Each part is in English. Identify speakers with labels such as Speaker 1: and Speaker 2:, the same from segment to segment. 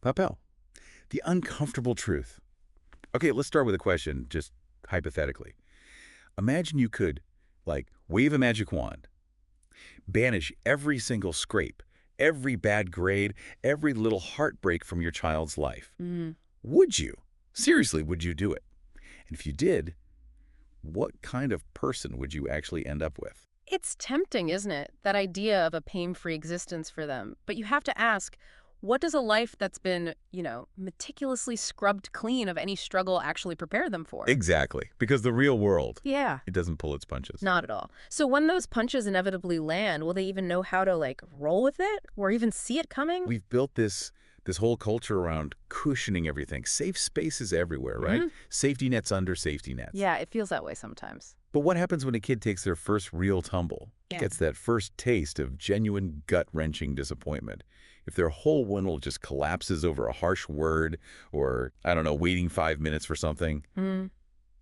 Speaker 1: Popelle, the uncomfortable truth. Okay, let's start with a question, just hypothetically. Imagine you could, like, wave a magic wand, banish every single scrape, every bad grade, every little heartbreak from your child's life.
Speaker 2: Mm.
Speaker 1: Would you? Seriously, would you do it? And if you did, what kind of person would you actually end up with?
Speaker 2: It's tempting, isn't it? That idea of a pain-free existence for them. But you have to ask, what does a life that's been, meticulously scrubbed clean of any struggle actually prepare them for?
Speaker 1: Exactly, because the real world,
Speaker 2: Yeah,
Speaker 1: it doesn't pull its punches.
Speaker 2: not at all. So when those punches inevitably land, will they even know how to, roll with it? Or even see it coming?
Speaker 1: We've built this whole culture around cushioning everything, safe spaces everywhere, right?
Speaker 2: Hmm.
Speaker 1: Safety nets under safety nets.
Speaker 2: Yeah, it feels that way sometimes.
Speaker 1: But what happens when a kid takes their first real tumble?
Speaker 2: Yeah.
Speaker 1: Gets that first taste of genuine gut-wrenching disappointment? If their whole world just collapses over a harsh word or, I don't know, waiting 5 minutes for something,
Speaker 2: Mm.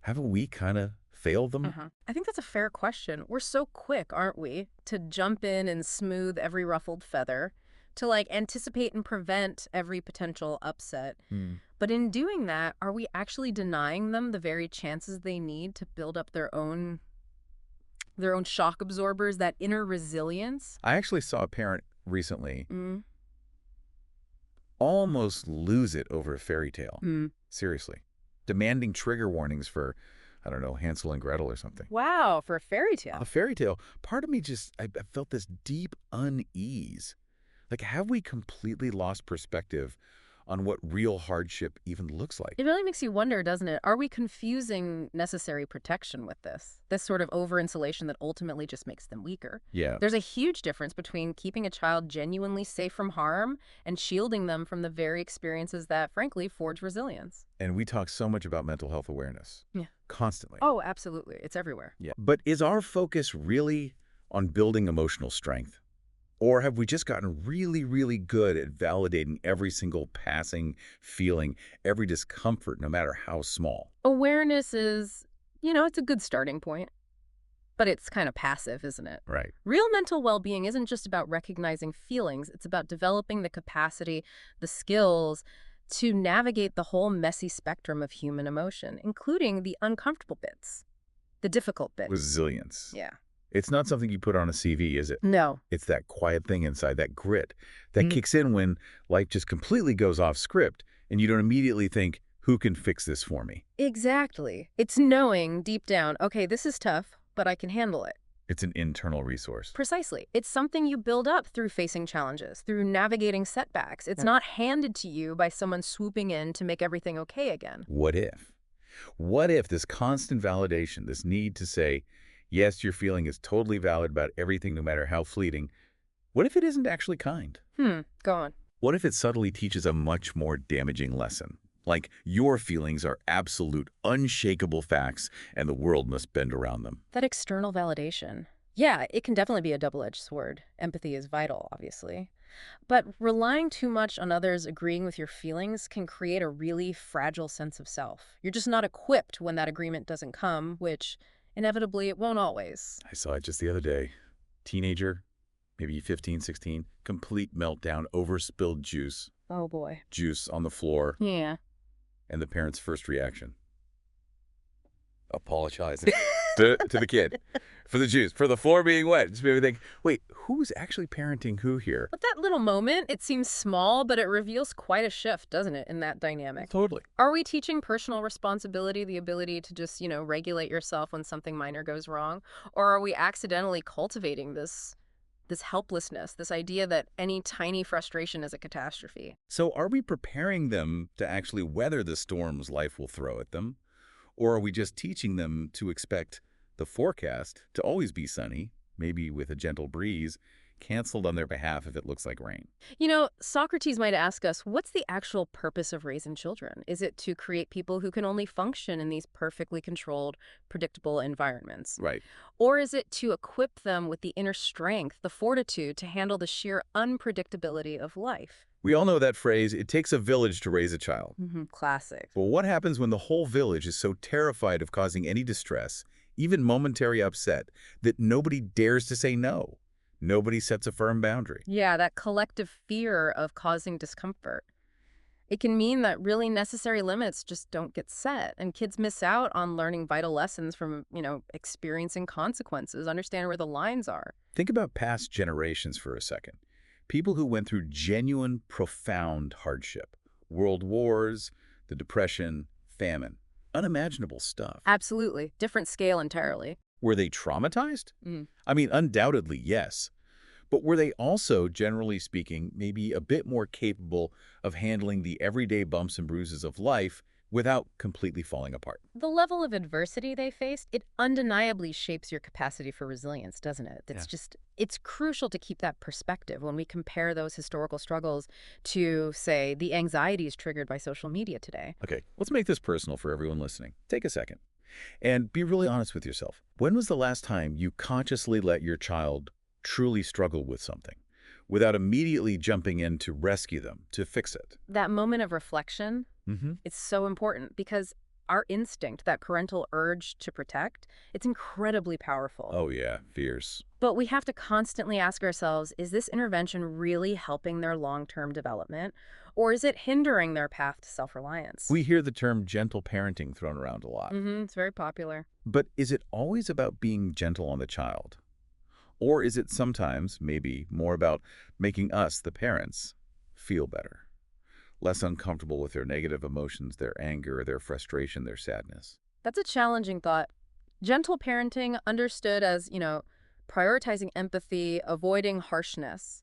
Speaker 1: haven't we kind of failed them?
Speaker 2: I think that's a fair question. We're so quick, aren't we, to jump in and smooth every ruffled feather, to anticipate and prevent every potential upset.
Speaker 1: Hmm.
Speaker 2: But in doing that, are we actually denying them the very chances they need to build up their own shock absorbers, that inner resilience?
Speaker 1: I actually saw a parent recently
Speaker 2: Mm.
Speaker 1: almost lose it over a fairy tale.
Speaker 2: Mm.
Speaker 1: Seriously. Demanding trigger warnings for, I don't know, Hansel and Gretel or something.
Speaker 2: Wow, for a fairy tale.
Speaker 1: A fairy tale, part of me just, I felt this deep unease. Like, have we completely lost perspective on what real hardship even looks like?
Speaker 2: It really makes you wonder, doesn't it? Are we confusing necessary protection with this sort of over-insulation that ultimately just makes them weaker?
Speaker 1: Yeah.
Speaker 2: There's a huge difference between keeping a child genuinely safe from harm and shielding them from the very experiences that, frankly, forge resilience.
Speaker 1: And we talk so much about mental health awareness.
Speaker 2: Yeah.
Speaker 1: Constantly.
Speaker 2: Oh, absolutely. It's everywhere.
Speaker 1: Yeah. But is our focus really on building emotional strength? Or have we just gotten really, really good at validating every single passing feeling, every discomfort, no matter how small?
Speaker 2: Awareness is, it's a good starting point, but it's kind of passive, isn't it?
Speaker 1: Right.
Speaker 2: Real mental well-being isn't just about recognizing feelings. It's about developing the capacity, the skills to navigate the whole messy spectrum of human emotion, including the uncomfortable bits, the difficult bits.
Speaker 1: Resilience.
Speaker 2: Yeah.
Speaker 1: It's not something you put on a CV, is it?
Speaker 2: No.
Speaker 1: It's that quiet thing inside, that grit, that kicks in when life just completely goes off script and you don't immediately think, who can fix this for me?
Speaker 2: Exactly. It's knowing deep down, okay, this is tough, but I can handle it.
Speaker 1: It's an internal resource.
Speaker 2: Precisely. It's something you build up through facing challenges, through navigating setbacks. It's not handed to you by someone swooping in to make everything okay again.
Speaker 1: What if? What if this constant validation, this need to say, yes, your feeling is totally valid about everything, no matter how fleeting, what if it isn't actually kind?
Speaker 2: Go on.
Speaker 1: What if it subtly teaches a much more damaging lesson? Like, your feelings are absolute, unshakable facts, and the world must bend around them.
Speaker 2: That external validation. Yeah, it can definitely be a double-edged sword. Empathy is vital, obviously. But relying too much on others agreeing with your feelings can create a really fragile sense of self. You're just not equipped when that agreement doesn't come, which inevitably it won't always.
Speaker 1: I saw it just the other day. Teenager, maybe 15, 16, complete meltdown over spilled juice.
Speaker 2: Oh boy.
Speaker 1: Juice on the floor,
Speaker 2: Yeah.
Speaker 1: and the parent's first reaction. Apologizing to the kid for the juice, for the floor being wet. Just made me think, wait, who's actually parenting who here?
Speaker 2: But that little moment, it seems small, but it reveals quite a shift, doesn't it, in that dynamic?
Speaker 1: Totally.
Speaker 2: Are we teaching personal responsibility, the ability to just, regulate yourself when something minor goes wrong? Or are we accidentally cultivating this helplessness, this idea that any tiny frustration is a catastrophe?
Speaker 1: So are we preparing them to actually weather the storms life will throw at them? Or are we just teaching them to expect the forecast to always be sunny, maybe with a gentle breeze, canceled on their behalf if it looks like rain?
Speaker 2: Socrates might ask us, what's the actual purpose of raising children? Is it to create people who can only function in these perfectly controlled, predictable environments?
Speaker 1: Right.
Speaker 2: Or is it to equip them with the inner strength, the fortitude to handle the sheer unpredictability of life?
Speaker 1: We all know that phrase, it takes a village to raise a child.
Speaker 2: Classic.
Speaker 1: Well, what happens when the whole village is so terrified of causing any distress, even momentary upset, that nobody dares to say no? Nobody sets a firm boundary.
Speaker 2: Yeah, that collective fear of causing discomfort. It can mean that really necessary limits just don't get set, and kids miss out on learning vital lessons from, experiencing consequences, understand where the lines are.
Speaker 1: Think about past generations for a second. People who went through genuine, profound hardship. World wars, the Depression, famine. Unimaginable stuff.
Speaker 2: Absolutely. Different scale entirely.
Speaker 1: Were they traumatized?
Speaker 2: Mm.
Speaker 1: I mean, undoubtedly, yes. But were they also, generally speaking, maybe a bit more capable of handling the everyday bumps and bruises of life without completely falling apart?
Speaker 2: The level of adversity they faced, it undeniably shapes your capacity for resilience, doesn't it?
Speaker 1: Yeah.
Speaker 2: It's crucial to keep that perspective when we compare those historical struggles to, say, the anxieties triggered by social media today.
Speaker 1: Okay, let's make this personal for everyone listening. Take a second and be really honest with yourself. When was the last time you consciously let your child truly struggle with something without immediately jumping in to rescue them, to fix it?
Speaker 2: That moment of reflection,
Speaker 1: Mm-hmm.
Speaker 2: it's so important because our instinct, that parental urge to protect, it's incredibly powerful.
Speaker 1: Oh, yeah, fears.
Speaker 2: But we have to constantly ask ourselves, is this intervention really helping their long-term development, or is it hindering their path to self-reliance?
Speaker 1: We hear the term gentle parenting thrown around a lot.
Speaker 2: It's very popular.
Speaker 1: But is it always about being gentle on the child? Or is it sometimes, maybe, more about making us, the parents, feel better? Less uncomfortable with their negative emotions, their anger, their frustration, their sadness.
Speaker 2: That's a challenging thought. Gentle parenting, understood as, prioritizing empathy, avoiding harshness,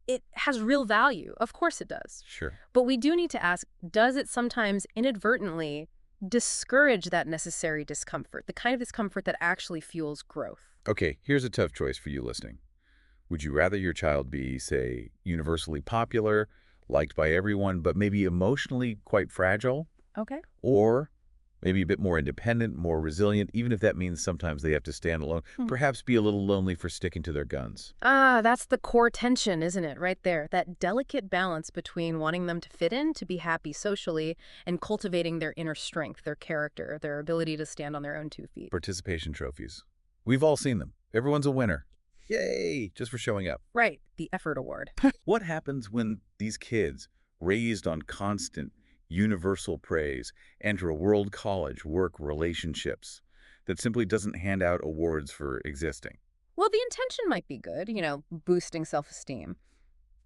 Speaker 2: it has real value. Of course it does.
Speaker 1: Sure.
Speaker 2: But we do need to ask, does it sometimes inadvertently discourage that necessary discomfort, the kind of discomfort that actually fuels growth?
Speaker 1: Okay, here's a tough choice for you listening. Would you rather your child be, say, universally popular, liked by everyone, but maybe emotionally quite fragile?
Speaker 2: Okay.
Speaker 1: Or maybe a bit more independent, more resilient, even if that means sometimes they have to stand alone, perhaps be a little lonely for sticking to their guns?
Speaker 2: Ah, that's the core tension, isn't it? Right there. That delicate balance between wanting them to fit in, to be happy socially, and cultivating their inner strength, their character, their ability to stand on their own 2 feet.
Speaker 1: Participation trophies. We've all seen them. Everyone's a winner. Yay, just for showing up.
Speaker 2: Right. The effort award.
Speaker 1: What happens when these kids, raised on constant, universal praise, enter a world college, work, relationships that simply doesn't hand out awards for existing?
Speaker 2: Well, the intention might be good, boosting self-esteem.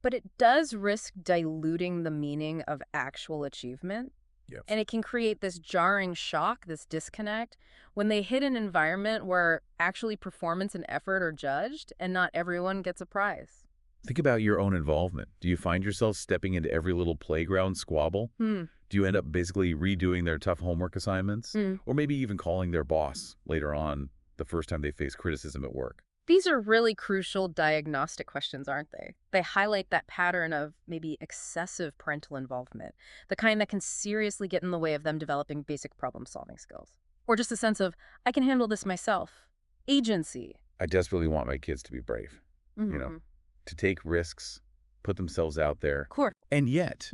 Speaker 2: But it does risk diluting the meaning of actual achievement.
Speaker 1: Yep.
Speaker 2: And it can create this jarring shock, this disconnect, when they hit an environment where actually performance and effort are judged and not everyone gets a prize.
Speaker 1: Think about your own involvement. Do you find yourself stepping into every little playground squabble?
Speaker 2: Hmm.
Speaker 1: Do you end up basically redoing their tough homework assignments? Or maybe even calling their boss later on the first time they face criticism at work?
Speaker 2: These are really crucial diagnostic questions, aren't they? They highlight that pattern of maybe excessive parental involvement, the kind that can seriously get in the way of them developing basic problem-solving skills. Or just a sense of, I can handle this myself. Agency.
Speaker 1: I desperately want my kids to be brave, to take risks, put themselves out there.
Speaker 2: Of course.
Speaker 1: And yet,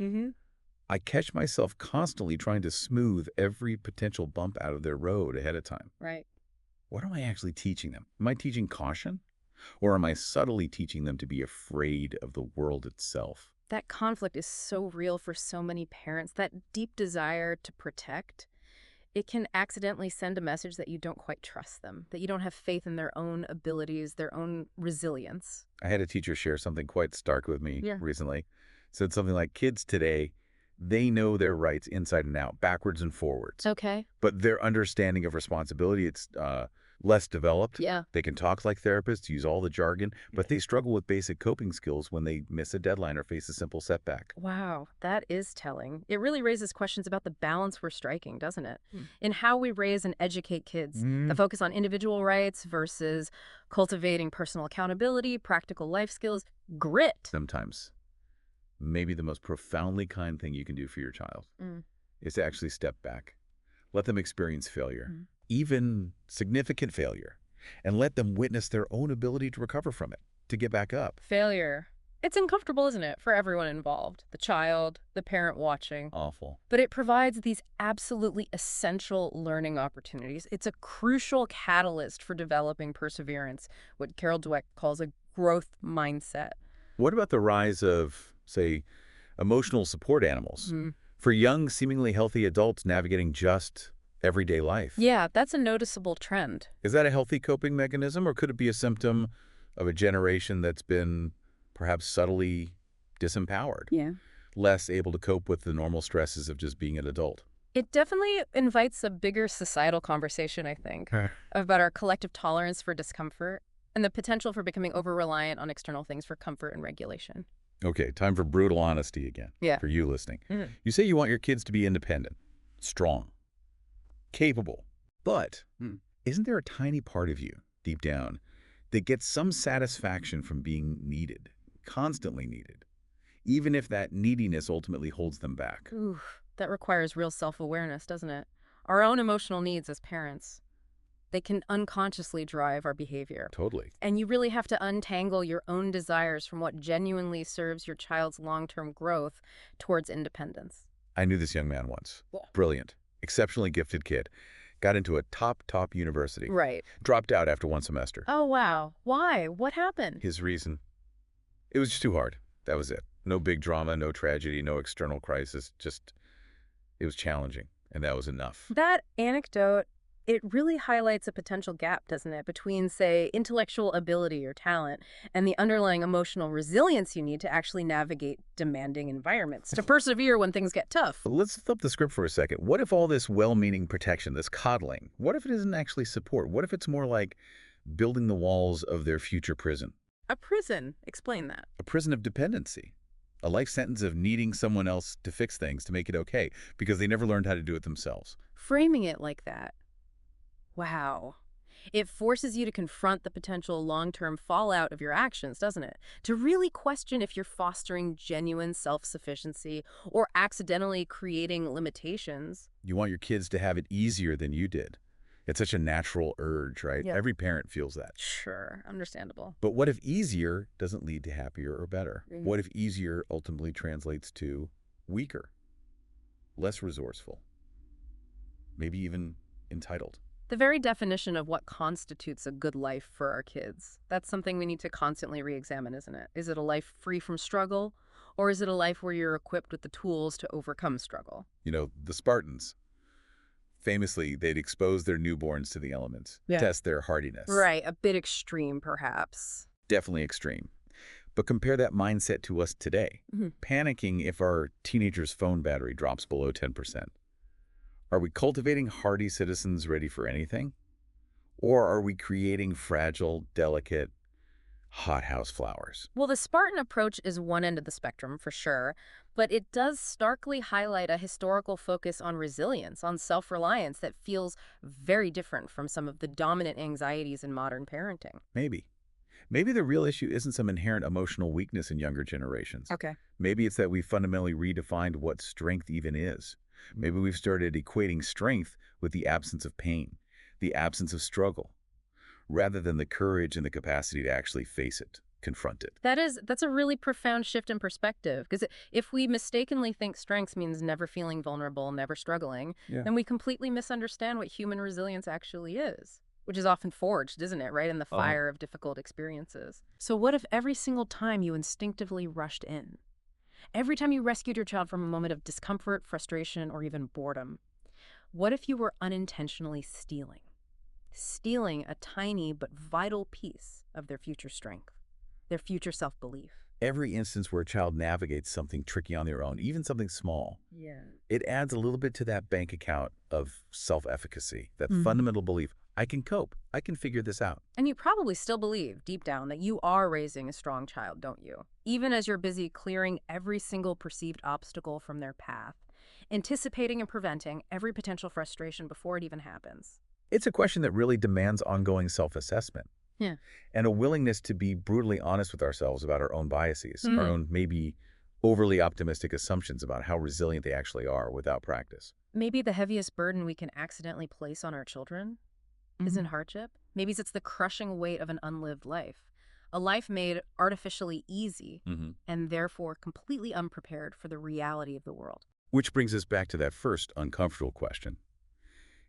Speaker 1: I catch myself constantly trying to smooth every potential bump out of their road ahead of time.
Speaker 2: Right.
Speaker 1: What am I actually teaching them? Am I teaching caution? Or am I subtly teaching them to be afraid of the world itself?
Speaker 2: That conflict is so real for so many parents, that deep desire to protect. It can accidentally send a message that you don't quite trust them, that you don't have faith in their own abilities, their own resilience.
Speaker 1: I had a teacher share something quite stark with me recently. Said something like, kids today, they know their rights inside and out, backwards and forwards.
Speaker 2: Okay.
Speaker 1: But their understanding of responsibility, it's less developed.
Speaker 2: Yeah.
Speaker 1: They can talk like therapists, use all the jargon, but they struggle with basic coping skills when they miss a deadline or face a simple setback.
Speaker 2: Wow, that is telling. It really raises questions about the balance we're striking, doesn't it? In how we raise and educate kids, the focus on individual rights versus cultivating personal accountability, practical life skills, grit.
Speaker 1: Sometimes, maybe the most profoundly kind thing you can do for your child is to actually step back. Let them experience failure, even significant failure, and let them witness their own ability to recover from it, to get back up.
Speaker 2: Failure. It's uncomfortable, isn't it, for everyone involved? The child, the parent watching.
Speaker 1: Awful.
Speaker 2: But it provides these absolutely essential learning opportunities. It's a crucial catalyst for developing perseverance, what Carol Dweck calls a growth mindset.
Speaker 1: What about the rise of, say, Emotional support animals.
Speaker 2: Hmm.
Speaker 1: For young, seemingly healthy adults navigating just everyday life.
Speaker 2: Yeah, that's a noticeable trend.
Speaker 1: Is that a healthy coping mechanism, or could it be a symptom of a generation that's been perhaps subtly disempowered,
Speaker 2: Yeah.
Speaker 1: less able to cope with the normal stresses of just being an adult?
Speaker 2: It definitely invites a bigger societal conversation, I think,
Speaker 1: Huh.
Speaker 2: about our collective tolerance for discomfort and the potential for becoming over-reliant on external things for comfort and regulation.
Speaker 1: Okay, time for brutal honesty again,
Speaker 2: Yeah.
Speaker 1: for you listening.
Speaker 2: Mhm.
Speaker 1: You say you want your kids to be independent, strong, capable, but isn't there a tiny part of you, deep down, that gets some satisfaction from being needed, constantly needed, even if that neediness ultimately holds them back?
Speaker 2: Ooh, that requires real self-awareness, doesn't it? Our own emotional needs as parents, they can unconsciously drive our behavior.
Speaker 1: Totally.
Speaker 2: And you really have to untangle your own desires from what genuinely serves your child's long-term growth towards independence.
Speaker 1: I knew this young man once.
Speaker 2: Yeah.
Speaker 1: Brilliant, exceptionally gifted kid. Got into a top university.
Speaker 2: Right.
Speaker 1: Dropped out after one semester.
Speaker 2: Oh, wow. Why? What happened?
Speaker 1: His reason? It was just too hard. That was it. No big drama, no tragedy, no external crisis. Just, it was challenging, and that was enough.
Speaker 2: That anecdote, it really highlights a potential gap, doesn't it, between, say, intellectual ability or talent and the underlying emotional resilience you need to actually navigate demanding environments, to persevere when things get tough.
Speaker 1: But let's flip the script for a second. What if all this well-meaning protection, this coddling, what if it isn't actually support? What if it's more like building the walls of their future prison?
Speaker 2: A prison. Explain that.
Speaker 1: A prison of dependency. A life sentence of needing someone else to fix things, to make it okay, because they never learned how to do it themselves.
Speaker 2: Framing it like that. Wow. It forces you to confront the potential long-term fallout of your actions, doesn't it? To really question if you're fostering genuine self-sufficiency or accidentally creating limitations.
Speaker 1: You want your kids to have it easier than you did. It's such a natural urge, right?
Speaker 2: Yeah.
Speaker 1: Every parent feels that.
Speaker 2: Sure, understandable.
Speaker 1: But what if easier doesn't lead to happier or better?
Speaker 2: Mhm.
Speaker 1: What if easier ultimately translates to weaker, less resourceful, maybe even entitled?
Speaker 2: The very definition of what constitutes a good life for our kids, that's something we need to constantly re-examine, isn't it? Is it a life free from struggle, or is it a life where you're equipped with the tools to overcome struggle?
Speaker 1: You know, the Spartans, famously, they'd expose their newborns to the elements,
Speaker 2: Yeah.
Speaker 1: test their hardiness.
Speaker 2: Right, a bit extreme, perhaps.
Speaker 1: Definitely extreme. But compare that mindset to us today,
Speaker 2: Mhm.
Speaker 1: panicking if our teenager's phone battery drops below 10%. Are we cultivating hardy citizens ready for anything? Or are we creating fragile, delicate, hothouse flowers?
Speaker 2: Well, the Spartan approach is one end of the spectrum, for sure, but it does starkly highlight a historical focus on resilience, on self-reliance that feels very different from some of the dominant anxieties in modern parenting.
Speaker 1: Maybe. Maybe the real issue isn't some inherent emotional weakness in younger generations.
Speaker 2: Okay.
Speaker 1: Maybe it's that we fundamentally redefined what strength even is. Maybe we've started equating strength with the absence of pain, the absence of struggle, rather than the courage and the capacity to actually face it, confront it.
Speaker 2: That's a really profound shift in perspective, because if we mistakenly think strength means never feeling vulnerable, never struggling,
Speaker 1: Yeah.
Speaker 2: then we completely misunderstand what human resilience actually is, which is often forged, isn't it, right, in the fire of difficult experiences. So what if every single time you instinctively rushed in? Every time you rescued your child from a moment of discomfort, frustration, or even boredom? What if you were unintentionally stealing? Stealing a tiny but vital piece of their future strength, their future self-belief.
Speaker 1: Every instance where a child navigates something tricky on their own, even something small,
Speaker 2: Yeah.
Speaker 1: it adds a little bit to that bank account of self-efficacy, that
Speaker 2: Mhm.
Speaker 1: fundamental belief, I can cope, I can figure this out.
Speaker 2: And you probably still believe, deep down, that you are raising a strong child, don't you? Even as you're busy clearing every single perceived obstacle from their path, anticipating and preventing every potential frustration before it even happens.
Speaker 1: It's a question that really demands ongoing self-assessment.
Speaker 2: Yeah.
Speaker 1: And a willingness to be brutally honest with ourselves about our own biases, our
Speaker 2: Mhm.
Speaker 1: own maybe overly optimistic assumptions about how resilient they actually are without practice.
Speaker 2: Maybe the heaviest burden we can accidentally place on our children isn't hardship. Maybe it's the crushing weight of an unlived life. A life made artificially easy and therefore completely unprepared for the reality of the world.
Speaker 1: Which brings us back to that first uncomfortable question.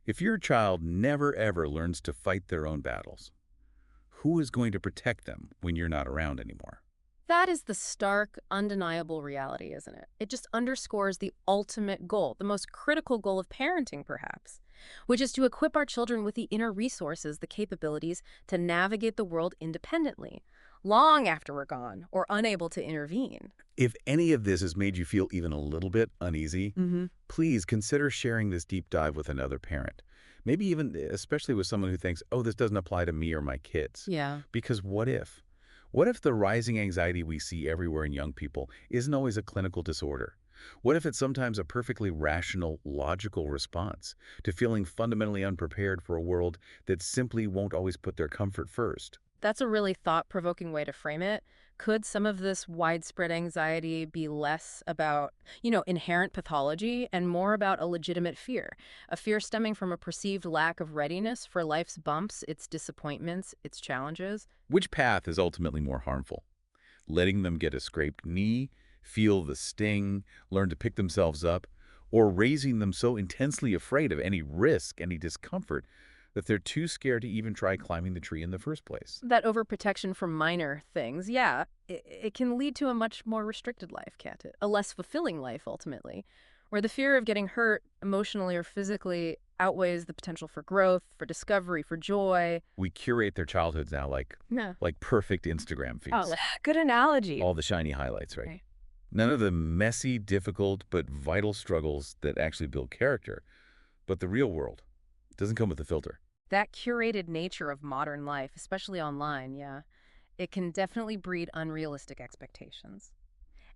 Speaker 1: If your child never ever learns to fight their own battles, who is going to protect them when you're not around anymore?
Speaker 2: That is the stark, undeniable reality, isn't it? It just underscores the ultimate goal, the most critical goal of parenting, perhaps, which is to equip our children with the inner resources, the capabilities to navigate the world independently, long after we're gone or unable to intervene.
Speaker 1: If any of this has made you feel even a little bit uneasy,
Speaker 2: Hmm.
Speaker 1: please consider sharing this deep dive with another parent. Maybe even, especially with someone who thinks, oh, this doesn't apply to me or my kids.
Speaker 2: Yeah.
Speaker 1: Because what if? What if the rising anxiety we see everywhere in young people isn't always a clinical disorder? What if it's sometimes a perfectly rational, logical response to feeling fundamentally unprepared for a world that simply won't always put their comfort first?
Speaker 2: That's a really thought-provoking way to frame it. Could some of this widespread anxiety be less about, inherent pathology and more about a legitimate fear? A fear stemming from a perceived lack of readiness for life's bumps, its disappointments, its challenges?
Speaker 1: Which path is ultimately more harmful? Letting them get a scraped knee, feel the sting, learn to pick themselves up, or raising them so intensely afraid of any risk, any discomfort, that they're too scared to even try climbing the tree in the first place.
Speaker 2: That overprotection from minor things, yeah, it can lead to a much more restricted life, can't it? A less fulfilling life, ultimately, where the fear of getting hurt emotionally or physically outweighs the potential for growth, for discovery, for joy.
Speaker 1: We curate their childhoods now like,
Speaker 2: Yeah.
Speaker 1: like perfect Instagram
Speaker 2: Oh,
Speaker 1: feeds.
Speaker 2: good analogy.
Speaker 1: All the shiny highlights, right?
Speaker 2: Right.
Speaker 1: None of the messy, difficult, but vital struggles that actually build character. But the real world doesn't come with a filter.
Speaker 2: That curated nature of modern life, especially online, yeah, it can definitely breed unrealistic expectations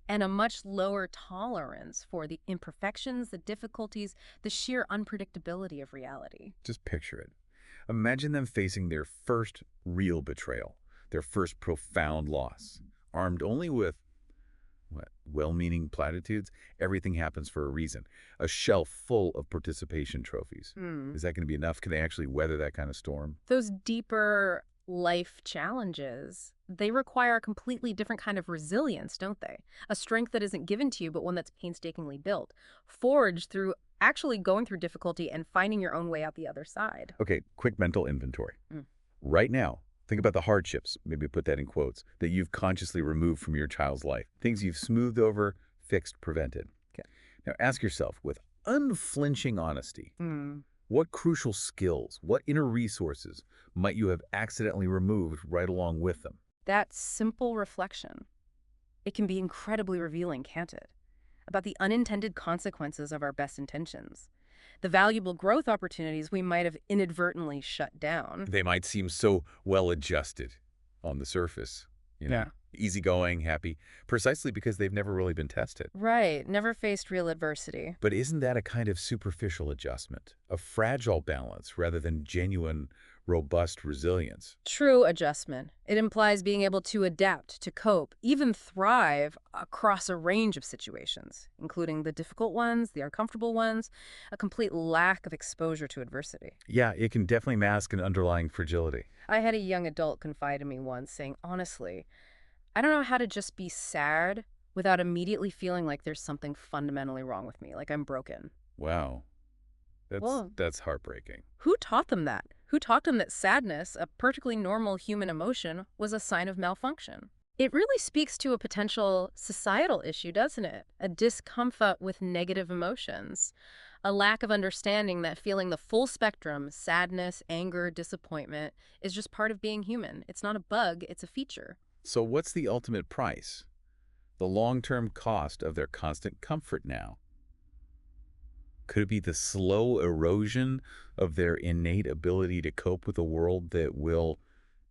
Speaker 2: and a much lower tolerance for the imperfections, the difficulties, the sheer unpredictability of reality.
Speaker 1: Just picture it. Imagine them facing their first real betrayal, their first profound loss, armed only with, what, well-meaning platitudes. Everything happens for a reason. A shelf full of participation trophies.
Speaker 2: Hmm.
Speaker 1: Is that going to be enough? Can they actually weather that kind of storm?
Speaker 2: Those deeper life challenges, they require a completely different kind of resilience, don't they? A strength that isn't given to you, but one that's painstakingly built, forged through actually going through difficulty and finding your own way out the other side.
Speaker 1: Okay, quick mental inventory.
Speaker 2: Mm.
Speaker 1: Right now, think about the hardships, maybe put that in quotes, that you've consciously removed from your child's life. Things you've smoothed over, fixed, prevented.
Speaker 2: Okay.
Speaker 1: Now ask yourself with unflinching honesty,
Speaker 2: Mm.
Speaker 1: what crucial skills, what inner resources might you have accidentally removed right along with them?
Speaker 2: That simple reflection, it can be incredibly revealing, can't it? About the unintended consequences of our best intentions, the valuable growth opportunities we might have inadvertently shut down.
Speaker 1: They might seem so well adjusted on the surface,
Speaker 2: Yeah.
Speaker 1: easygoing, happy, precisely because they've never really been tested.
Speaker 2: Right, never faced real adversity.
Speaker 1: But isn't that a kind of superficial adjustment, a fragile balance rather than genuine, robust resilience?
Speaker 2: True adjustment. It implies being able to adapt, to cope, even thrive across a range of situations, including the difficult ones, the uncomfortable ones, a complete lack of exposure to adversity.
Speaker 1: Yeah, it can definitely mask an underlying fragility.
Speaker 2: I had a young adult confide in me once saying, honestly, I don't know how to just be sad without immediately feeling like there's something fundamentally wrong with me, like I'm broken.
Speaker 1: Wow, that's
Speaker 2: Well,
Speaker 1: that's heartbreaking.
Speaker 2: who taught them that? Who taught them that sadness, a perfectly normal human emotion, was a sign of malfunction? It really speaks to a potential societal issue, doesn't it? A discomfort with negative emotions, a lack of understanding that feeling the full spectrum, sadness, anger, disappointment, is just part of being human. It's not a bug, it's a feature.
Speaker 1: So what's the ultimate price? The long-term cost of their constant comfort now? Could it be the slow erosion of their innate ability to cope with a world that will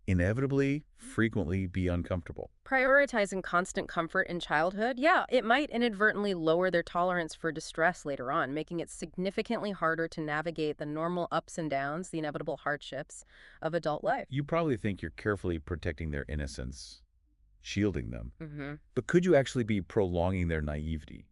Speaker 1: inevitably, frequently be uncomfortable?
Speaker 2: Prioritizing constant comfort in childhood, yeah, it might inadvertently lower their tolerance for distress later on, making it significantly harder to navigate the normal ups and downs, the inevitable hardships of adult life.
Speaker 1: You probably think you're carefully protecting their innocence, shielding them.
Speaker 2: Hmm.
Speaker 1: But could you actually be prolonging their naivety,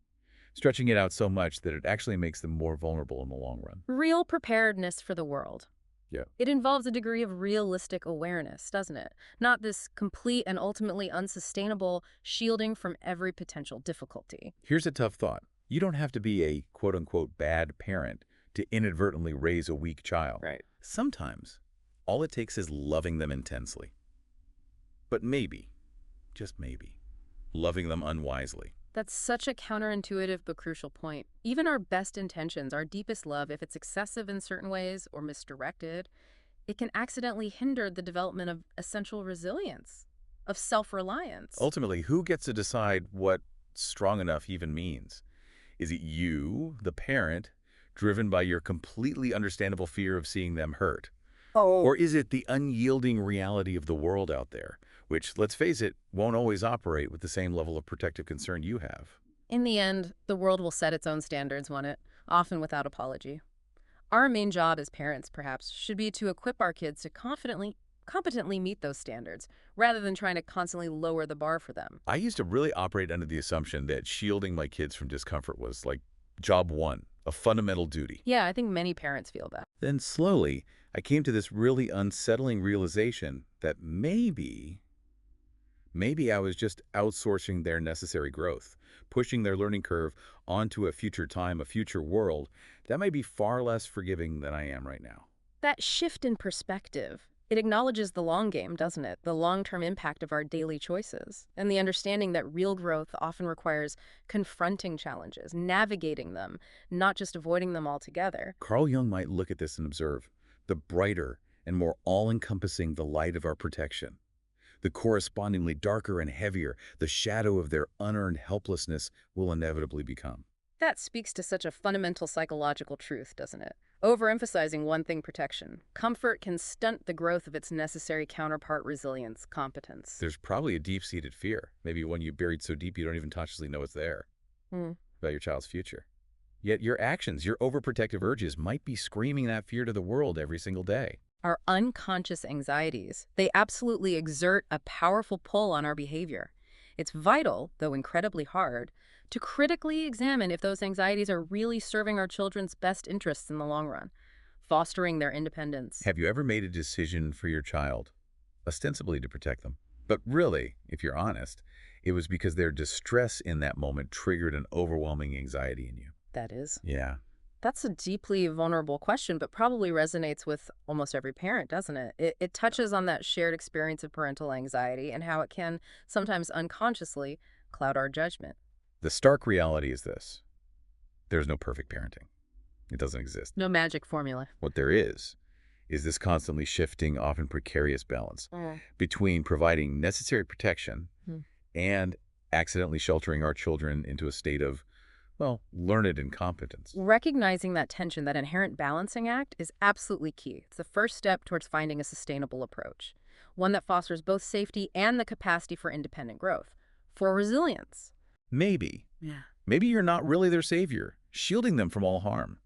Speaker 1: stretching it out so much that it actually makes them more vulnerable in the long run?
Speaker 2: Real preparedness for the world.
Speaker 1: Yeah.
Speaker 2: It involves a degree of realistic awareness, doesn't it? Not this complete and ultimately unsustainable shielding from every potential difficulty.
Speaker 1: Here's a tough thought. You don't have to be a quote-unquote bad parent to inadvertently raise a weak child.
Speaker 2: Right.
Speaker 1: Sometimes, all it takes is loving them intensely. But maybe, just maybe, loving them unwisely.
Speaker 2: That's such a counterintuitive but crucial point. Even our best intentions, our deepest love, if it's excessive in certain ways or misdirected, it can accidentally hinder the development of essential resilience, of self-reliance.
Speaker 1: Ultimately, who gets to decide what strong enough even means? Is it you, the parent, driven by your completely understandable fear of seeing them hurt?
Speaker 2: Oh.
Speaker 1: Or is it the unyielding reality of the world out there, which, let's face it, won't always operate with the same level of protective concern you have?
Speaker 2: In the end, the world will set its own standards, won't it? Often without apology. Our main job as parents, perhaps, should be to equip our kids to competently meet those standards, rather than trying to constantly lower the bar for them.
Speaker 1: I used to really operate under the assumption that shielding my kids from discomfort was like job one, a fundamental duty.
Speaker 2: Yeah, I think many parents feel that.
Speaker 1: Then slowly, I came to this really unsettling realization that maybe I was just outsourcing their necessary growth, pushing their learning curve onto a future time, a future world that might be far less forgiving than I am right now.
Speaker 2: That shift in perspective, it acknowledges the long game, doesn't it? The long-term impact of our daily choices, and the understanding that real growth often requires confronting challenges, navigating them, not just avoiding them altogether.
Speaker 1: Carl Jung might look at this and observe the brighter and more all-encompassing the light of our protection, the correspondingly darker and heavier the shadow of their unearned helplessness will inevitably become.
Speaker 2: That speaks to such a fundamental psychological truth, doesn't it? Overemphasizing one thing, protection. Comfort can stunt the growth of its necessary counterpart, resilience, competence.
Speaker 1: There's probably a deep-seated fear, maybe one you buried so deep you don't even consciously know it's there,
Speaker 2: Hmm.
Speaker 1: about your child's future. Yet your actions, your overprotective urges might be screaming that fear to the world every single day.
Speaker 2: Our unconscious anxieties, they absolutely exert a powerful pull on our behavior. It's vital, though incredibly hard, to critically examine if those anxieties are really serving our children's best interests in the long run, fostering their independence.
Speaker 1: Have you ever made a decision for your child, ostensibly to protect them? But really, if you're honest, it was because their distress in that moment triggered an overwhelming anxiety in you.
Speaker 2: That is.
Speaker 1: Yeah.
Speaker 2: That's a deeply vulnerable question, but probably resonates with almost every parent, doesn't it? It touches on that shared experience of parental anxiety and how it can sometimes unconsciously cloud our judgment.
Speaker 1: The stark reality is this. There's no perfect parenting. It doesn't exist.
Speaker 2: No magic formula.
Speaker 1: What there is this constantly shifting, often precarious balance
Speaker 2: Mm.
Speaker 1: between providing necessary protection
Speaker 2: Hmm.
Speaker 1: and accidentally sheltering our children into a state of, well, learned incompetence.
Speaker 2: Recognizing that tension, that inherent balancing act, is absolutely key. It's the first step towards finding a sustainable approach, one that fosters both safety and the capacity for independent growth, for resilience.
Speaker 1: Maybe.
Speaker 2: Yeah.
Speaker 1: Maybe you're not really their savior, shielding them from all harm.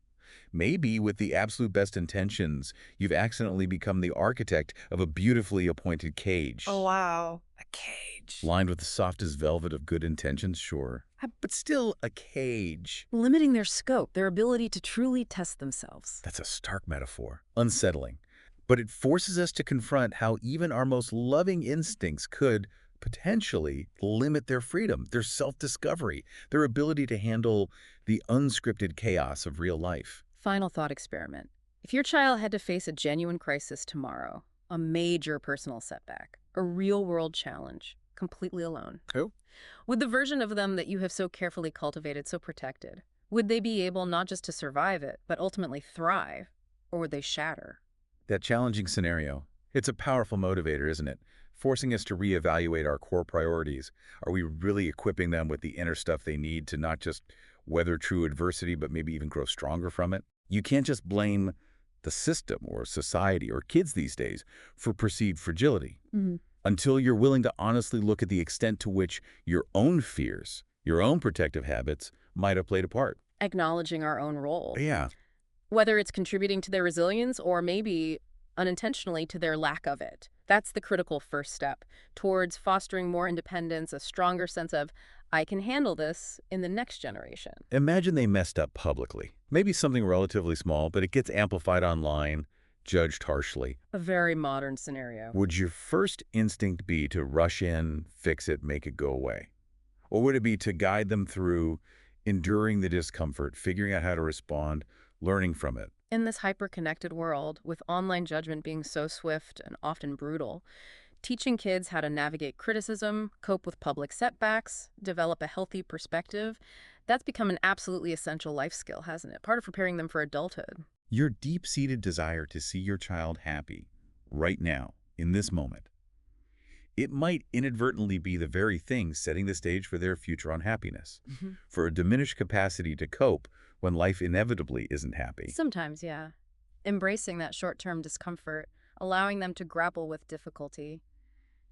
Speaker 1: Maybe with the absolute best intentions, you've accidentally become the architect of a beautifully appointed cage.
Speaker 2: Oh, wow. A cage.
Speaker 1: Lined with the softest velvet of good intentions, sure. But still a cage.
Speaker 2: Limiting their scope, their ability to truly test themselves.
Speaker 1: That's a stark metaphor. Unsettling. But it forces us to confront how even our most loving instincts could potentially limit their freedom, their self-discovery, their ability to handle the unscripted chaos of real life.
Speaker 2: Final thought experiment. If your child had to face a genuine crisis tomorrow, a major personal setback, a real-world challenge, completely alone,
Speaker 1: Who?
Speaker 2: would the version of them that you have so carefully cultivated, so protected, would they be able not just to survive it, but ultimately thrive? Or would they shatter?
Speaker 1: That challenging scenario, it's a powerful motivator, isn't it? Forcing us to reevaluate our core priorities. Are we really equipping them with the inner stuff they need to not just weather true adversity, but maybe even grow stronger from it? You can't just blame the system or society or kids these days for perceived fragility until you're willing to honestly look at the extent to which your own fears, your own protective habits might have played a part.
Speaker 2: Acknowledging our own role.
Speaker 1: Yeah.
Speaker 2: Whether it's contributing to their resilience or maybe unintentionally to their lack of it. That's the critical first step towards fostering more independence, a stronger sense of, I can handle this in the next generation.
Speaker 1: Imagine they messed up publicly. Maybe something relatively small, but it gets amplified online, judged harshly.
Speaker 2: A very modern scenario.
Speaker 1: Would your first instinct be to rush in, fix it, make it go away? Or would it be to guide them through enduring the discomfort, figuring out how to respond, learning from it?
Speaker 2: In this hyper-connected world, with online judgment being so swift and often brutal, Teaching kids how to navigate criticism, cope with public setbacks, develop a healthy perspective, that's become an absolutely essential life skill, hasn't it? Part of preparing them for adulthood.
Speaker 1: Your deep-seated desire to see your child happy, right now, in this moment, it might inadvertently be the very thing setting the stage for their future unhappiness,
Speaker 2: Mhm.
Speaker 1: for a diminished capacity to cope when life inevitably isn't happy.
Speaker 2: Sometimes, yeah. Embracing that short-term discomfort, allowing them to grapple with difficulty,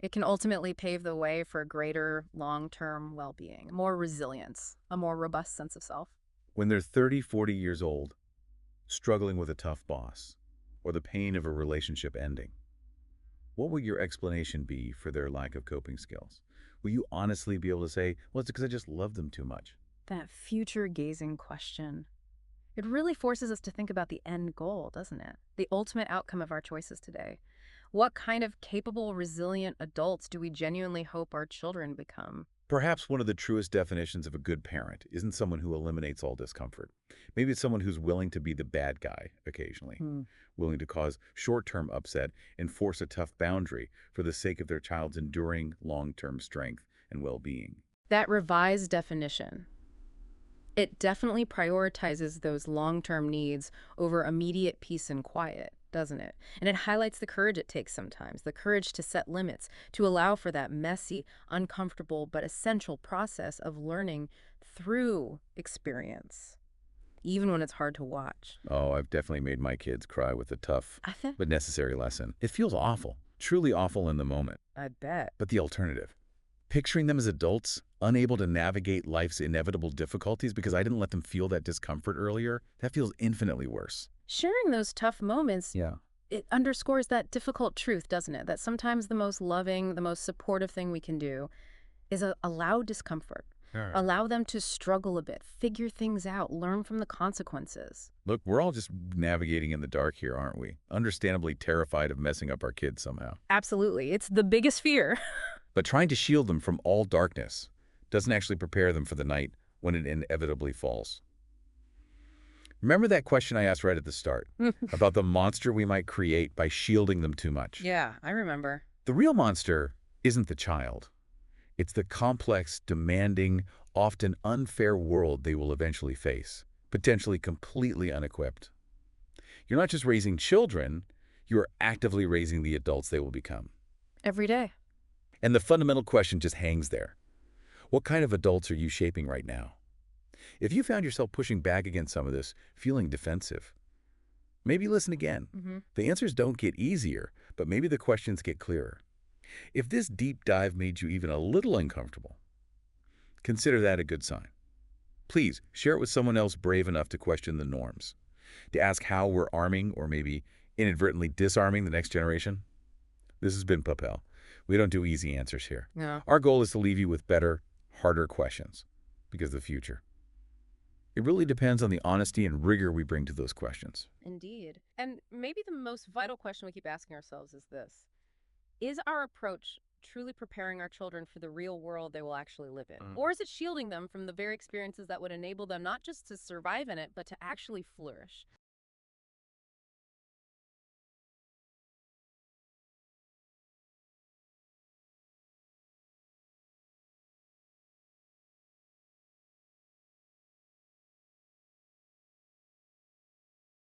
Speaker 2: it can ultimately pave the way for greater long-term well-being, more resilience, a more robust sense of self.
Speaker 1: When they're 30, 40 years old, struggling with a tough boss, or the pain of a relationship ending, what will your explanation be for their lack of coping skills? Will you honestly be able to say, well, it's because I just love them too much?
Speaker 2: That future-gazing question. It really forces us to think about the end goal, doesn't it? The ultimate outcome of our choices today. What kind of capable, resilient adults do we genuinely hope our children become?
Speaker 1: Perhaps one of the truest definitions of a good parent isn't someone who eliminates all discomfort. Maybe it's someone who's willing to be the bad guy occasionally,
Speaker 2: Hmm.
Speaker 1: willing to cause short-term upset and force a tough boundary for the sake of their child's enduring long-term strength and well-being.
Speaker 2: That revised definition, it definitely prioritizes those long-term needs over immediate peace and quiet, doesn't it? And it highlights the courage it takes sometimes, the courage to set limits, to allow for that messy, uncomfortable, but essential process of learning through experience, even when it's hard to watch.
Speaker 1: Oh, I've definitely made my kids cry with a tough
Speaker 2: I think.
Speaker 1: but necessary lesson. It feels awful, truly awful in the moment.
Speaker 2: I bet.
Speaker 1: But the alternative, picturing them as adults, unable to navigate life's inevitable difficulties because I didn't let them feel that discomfort earlier, that feels infinitely worse.
Speaker 2: Sharing those tough moments,
Speaker 1: Yeah.
Speaker 2: it underscores that difficult truth, doesn't it? That sometimes the most loving, the most supportive thing we can do is allow discomfort.
Speaker 1: Sure.
Speaker 2: Allow them to struggle a bit, figure things out, learn from the consequences.
Speaker 1: Look, we're all just navigating in the dark here, aren't we? Understandably terrified of messing up our kids somehow.
Speaker 2: Absolutely. It's the biggest fear.
Speaker 1: But trying to shield them from all darkness doesn't actually prepare them for the night when it inevitably falls. Remember that question I asked right at the start about the monster we might create by shielding them too much?
Speaker 2: Yeah, I remember.
Speaker 1: The real monster isn't the child. It's the complex, demanding, often unfair world they will eventually face, potentially completely unequipped. You're not just raising children, you're actively raising the adults they will become.
Speaker 2: Every day.
Speaker 1: And the fundamental question just hangs there. What kind of adults are you shaping right now? If you found yourself pushing back against some of this, feeling defensive, maybe listen again.
Speaker 2: Hmm.
Speaker 1: The answers don't get easier, but maybe the questions get clearer. If this deep dive made you even a little uncomfortable, consider that a good sign. Please share it with someone else brave enough to question the norms, to ask how we're arming or maybe inadvertently disarming the next generation. This has been Popelle. We don't do easy answers here.
Speaker 2: No.
Speaker 1: Our goal is to leave you with better, harder questions, because the future, it really depends on the honesty and rigor we bring to those questions.
Speaker 2: Indeed. And maybe the most vital question we keep asking ourselves is this. Is our approach truly preparing our children for the real world they will actually live in? Or is it shielding them from the very experiences that would enable them not just to survive in it, but to actually flourish?